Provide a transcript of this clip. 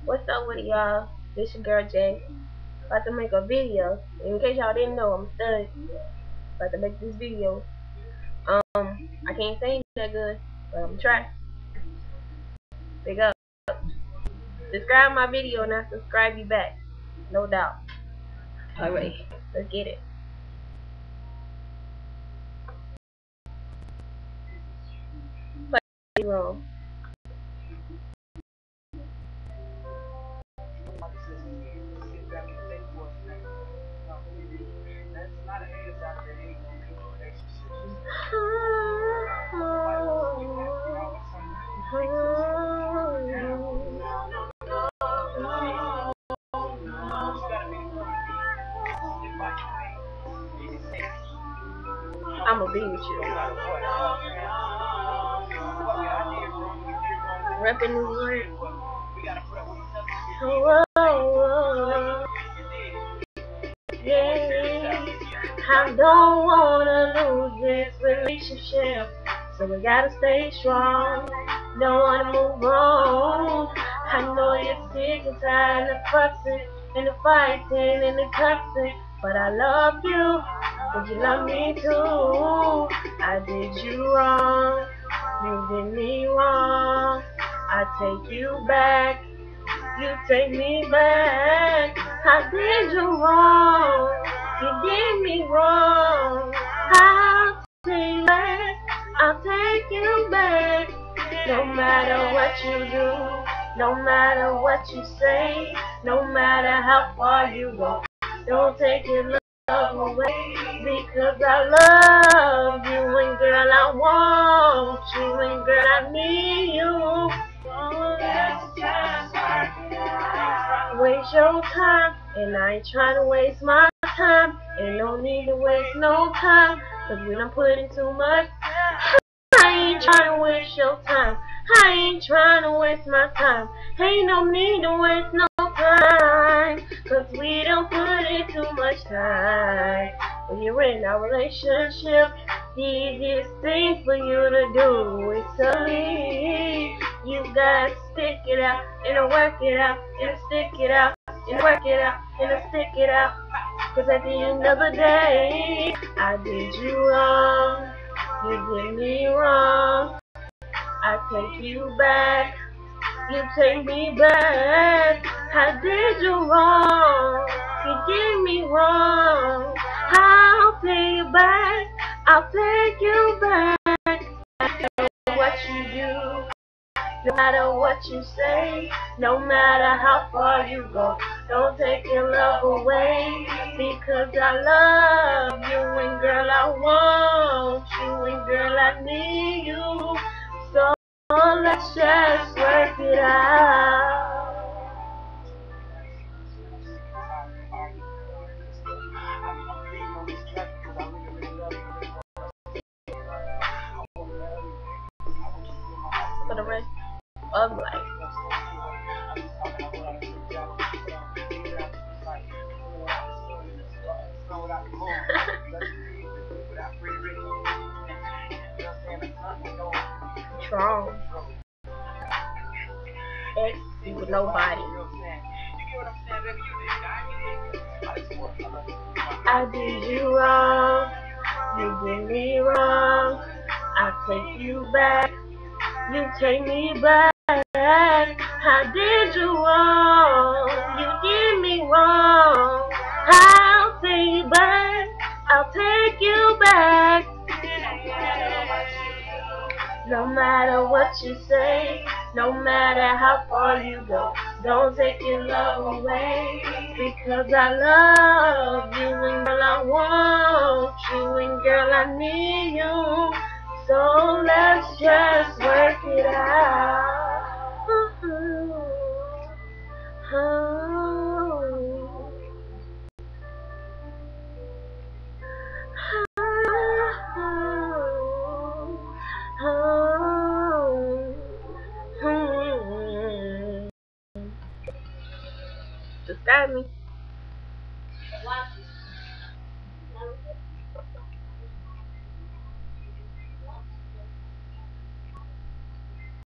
What's up with y'all? This your girl Jay. About to make a video. In case y'all didn't know, I'm studying. About to make this video. I can't sing that good, but I'm trying. Big up. Subscribe my video and I subscribe you back. No doubt. Alright, let's get it. Play wrong. I'ma be with you. Reppin' New York. Whoa, yeah. I don't wanna lose this relationship, so we gotta stay strong. Don't wanna move on. I know you're sick and tired of fussing and the fighting and the cussing, but I love you. Would you love me too? I did you wrong. You did me wrong. I take you back. You take me back. I did you wrong. You did me wrong. I'll take you back. I'll take you back. No matter what you do, no matter what you say, no matter how far you go, don't take your love away, because I love you, and girl I want you, and girl I need you. Waste your time, and I ain't trying to waste my time. Ain't no need to waste no time, cause we done put in too much. I ain't trying to waste your time. I ain't trying to waste my time. Ain't no need to waste no time, cause we don't put in too much time. When you're in a relationship, the easiest thing for you to do is to leave. You gotta stick it out and work it out and stick it out and work it out and stick it out, cause at the end of the day, I did you wrong. You did me wrong. I take you back. You take me back. I did you wrong. You did me wrong. I'll pay you back. I'll take you back. No matter what you do, no matter what you say, no matter how far you go, don't take your love away, because I love you, and girl I want you, and girl I need you. So let's just work it out. For the rest of life. Strong. Ex with nobody. I did you wrong. You did me wrong. I take you back. You take me back. I did you wrong. You did me wrong. I'll take you back. I'll take you back. No matter what you say, no matter how far you go, don't take your love away, because I love you, and girl I want you, and girl I need you. So let's just work it out. Subscribe me.